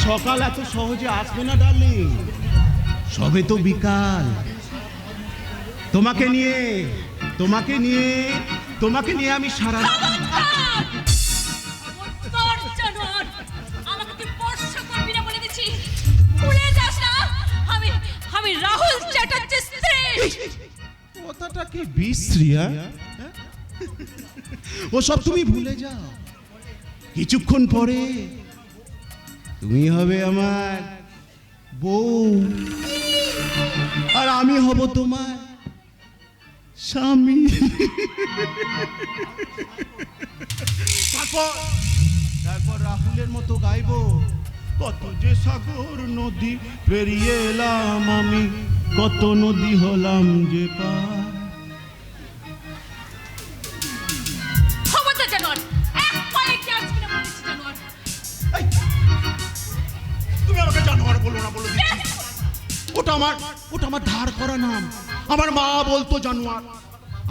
সকাল এত সহজে আসবে না ডার্লিং, সবে তো বিকাল। তোমাকে নিয়ে আমি সারা আমি রাহুল চ্যাটার্জি স্ত্রী। কথাটা কি বিশ্রী? ও সব তুমি ভুলে যাও, কিছুক্ষণ পরে তুমি হবে আমার বউ আর আমি হব তোমার স্বামী। তারপর রাহুলের মতো গাইবো, কত যে সাগর নদী পেরিয়ে এলাম আমি, কত নদী হলাম যে পার। তুমি আমাকে জানোয়ার বলো না, বলো ওটা আমার ধার করা নাম। আমার মা বলতো জানোয়ার,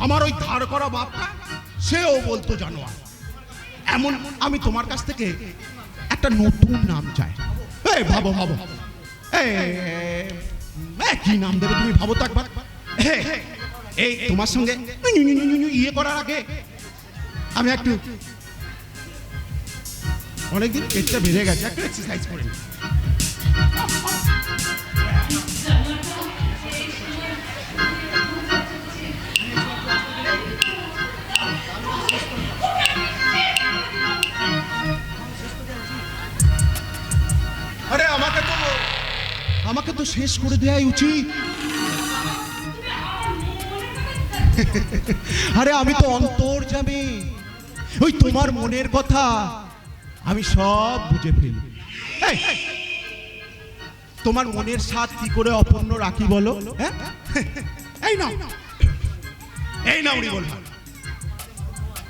আমার ওই ধার করা বাপটা সেও বলতো জানোয়ার। এমন আমি তোমার কাছ থেকে একটা নতুন নাম চাই। ভাবো কি নাম দেবে তুমি, ভাবো তো একবার। এই তোমার সঙ্গে ইয়ে করার আগে আমি একটু, অনেকদিন পেটটা বেড়ে গেছে, একটু এক্সারসাইজ করে নি। আরে আমাকে তো শেষ করে দেওয়াই উচিত। আরে আমি তো অন্তর্যামী, ওই তোমার মনের কথা আমি সব বুঝে ফেলি। তোমার মনের স্বাদ কি করে অপূর্ণ রাখি বলো? এই নাও বল,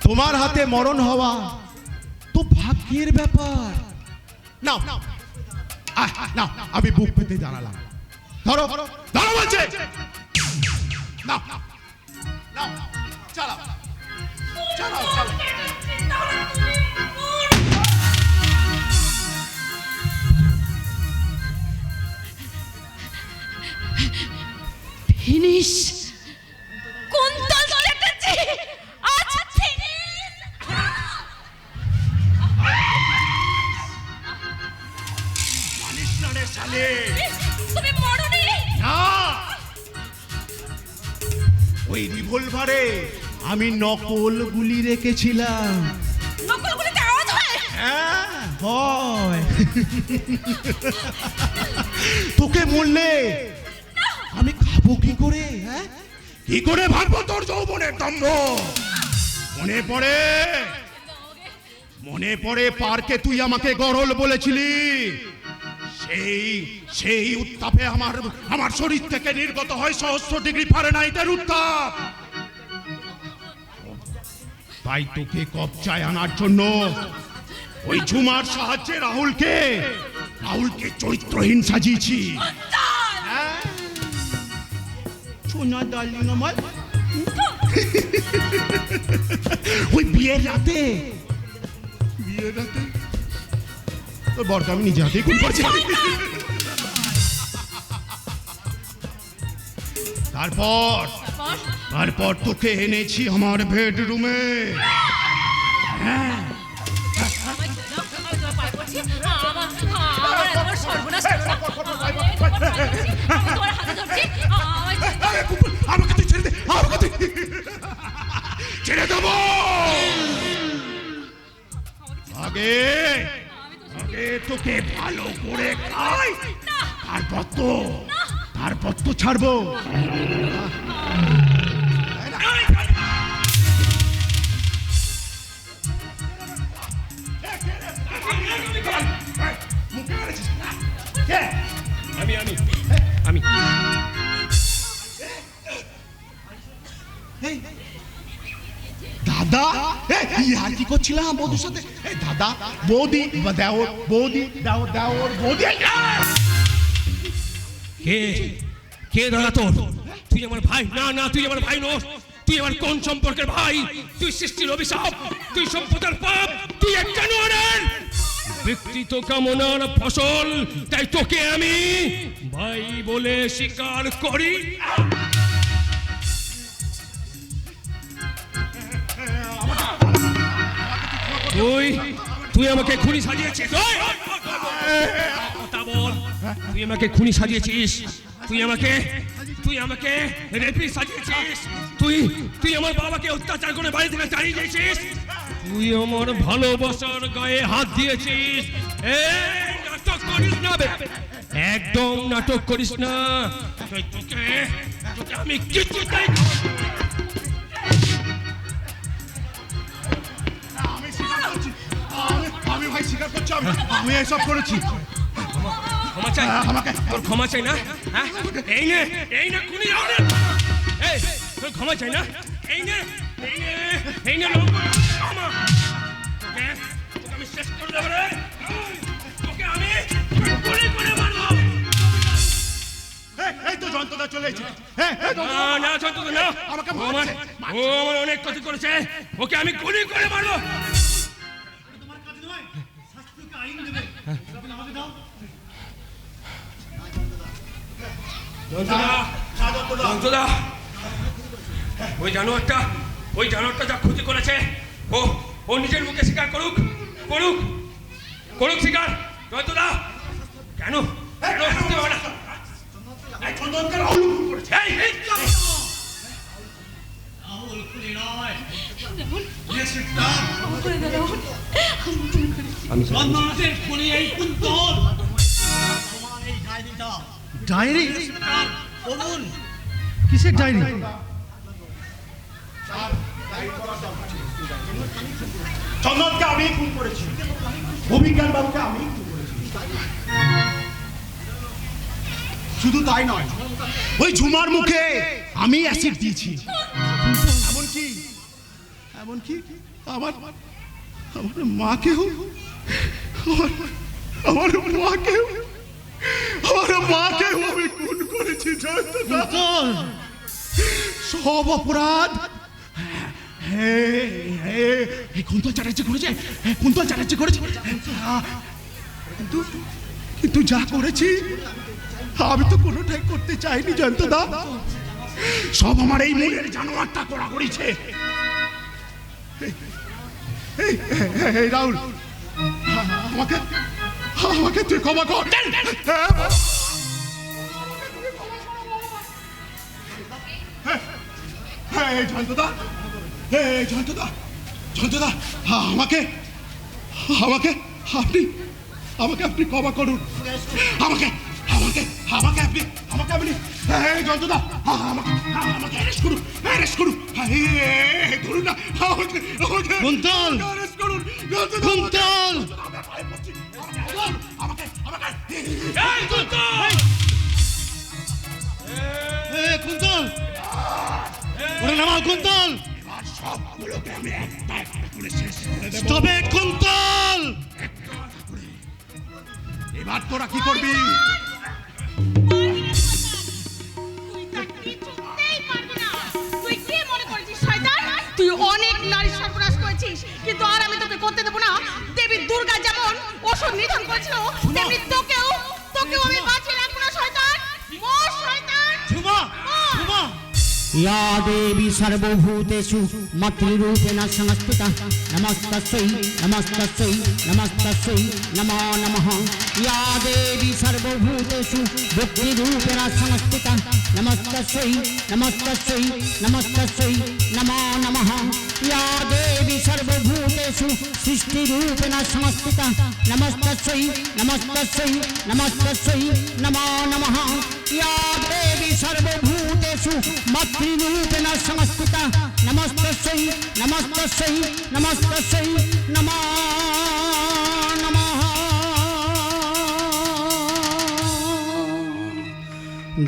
তোমার হাতে মরণ হওয়া তো ভাগ্যের ব্যাপার। নাও আমি বুক পেতে দাঁড়ালাম। ধরো বলছে, চালাও। ফিনিশ কুন্তল চ্যাটার্জি, আজ ফিনিশ। তুমি মরনি না, ওই রিভলভারে আমি নকল গুলি রেখেছিলাম। নকল গুলিতে আওয়াজ হয়? হ্যাঁ হয়। তোকে মরলে আমি খাবো কি করে? কি করে ভাববো তোর যৌবনের দম্ভ? মনে পড়ে পার্কে তুই আমাকে গরল বলেছিলি। সেই উত্তাপে আমার শরীর থেকে নির্গত হয় সহস্র ডিগ্রি ফারেনহাইটের উত্তাপ। তাই তোকে কবজায় আনার জন্য ওই ঝুমার সাহায্যে রাহুলকে চরিত্রহীন সাজিয়েছি। সোনা ডার্লিং আমার, ওই বিয়ের রাতে তোর বরকে আমি নিজে হাতেই খুন করছি। তারপর তোকে এনেছি আমার বেডরুমে। আমাকে তুই ছেড়ে দে, ছেড়ে দেবো। আগে তোকে ভালো করে খাই, তারপর তো ছাড়বো। আমি দাদা আর কি করছিলাম বৌদির সাথে? দাদা বৌদি দেওর বৌদি। কে দাদা তোর? তুই আমার ভাই? না তুই আমার ভাই নোস। তুই আমার কোন সম্পর্কের ভাই? তুই সৃষ্টির অভিশাপ, তুই সভ্যতার পাপ, তুই এক জানোয়ারের ব্যক্তিত্ব কামনার ফসল। তাই তোকে আমি ভাই বলে স্বীকার করি। তুই আমাকে খুনি সাজিয়েছিস। কথা বল, তুই আমাকে খুনি সাজিয়েছিস, তুই আমাকে রেপি সাজিয়েছিস, তুই আমার বাবাকে অত্যাচার করে বাড়ি থেকে তাড়িয়ে দিয়েছিস, তুই আমার ভালোবাসার গায়ে হাত দিয়েছিস। নাটক করিস না, একদম নাটক করিস না। তোকে আমি কিছুতেই আমি ভাই স্বীকার করছি, আমি এসব করেছি। ক্ষমা চাই, তোর ক্ষমা চাই না? হ্যাঁ, এই না খুনি, এই তোর ক্ষমা চাই না? এই নে ক্ষমা। তোকে আমি শেষ করে দেবো রে, তোকে আমি গুলি করে মারবো। এই তো যন্ত্রণা চলে এসেছে। না যন্ত্রণা না, ও আমার অনেক ক্ষতি করেছে, ওকে আমি গুলি করে মারবো। যন্ত্রণা, ওই জানোয়ারটা যা ক্ষতি করেছে ও নিজের মুখে স্বীকার করুক স্বীকার। যন্ত্রণা কেন হাসতে পারে না? ডায়েরি? কিসের ডায়েরি? চন্দনকে আমি খুন করেছি, অভিজ্ঞান বাবুকে আমি খুন করেছি। শুধু তাই নয়, ওই ঝুমার মুখে আমি অ্যাসিড দিয়েছি। এমনকি আমার মাকেও আমি খুন করেছি। সব অপরাধ কুন্তল চ্যাটার্জি করেছে। কিন্তু যা করেছি আমি তো কোনোটাই করতে চাইনি জয়ন্তদা। সব আমার এই মনের জানোয়ারটা করা করেছে। রাহুল, আমাকে তুই ক্ষমা কর। জয়ন্তদা, আমাকে আপনি ক্ষমা করুন। আমাকে আপনি জয়ন্তদা, আমাকে অ্যারেস্ট করুন। ধরুন না, কুন্তল, কুন্তল, কুন্তল, ওরে নামাও কুন্তল। Stop it Kuntal. এবার তোরা কি করবি? তুই অনেক নারী সর্বনাশ করেছিস, কিন্তু আর আমি তোকে করতে দেবো না। দেবী দুর্গা যেমন অসুর নিধন করেছিল, তেমনি তোকেও আমি বাঁচিয়ে রাখবো না। শয়তান, শয়তান। या देवी सर्वभूतेषु मातृरूपेण संस्थिता नमस्तस्यै नमो नमः। या देवी सर्वभूतेषु बुद्धिरूपेण संस्थिता नमस्तस्यै नमो नमः। या देवी सर्वभूतेषु सृष्टिरूपेण संस्थिता नमस्तस्यै नमो नमः। या देवी सर्वभूतेषु मातृरूपेण संस्थिता नमस्तस्यै नमो नमः।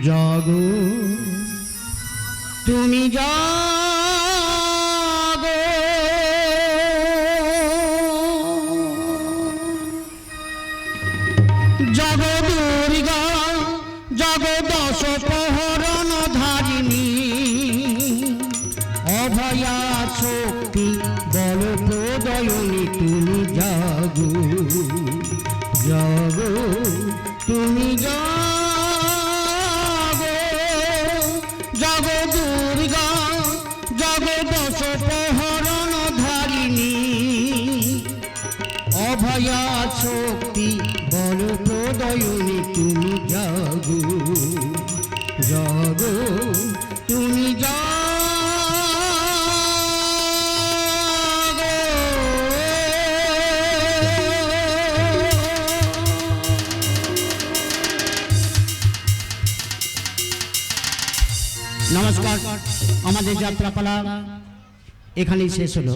जागो तुमी जागो, जागो दुर्गा, जागो दश प्रहरण धारिणी, শক্তি বল প্রদয়নী তুমি জাগো জাগো তুমি জাগো জাগো দুর্গা জাগো দশ প্রহরণ ধারিণী অভয়া শক্তি বল প্রদয়নী তুমি জাগো জাগো তুমি জাগো নমস্কার, আমাদের যাত্রাপালা এখানেই শেষ হলো।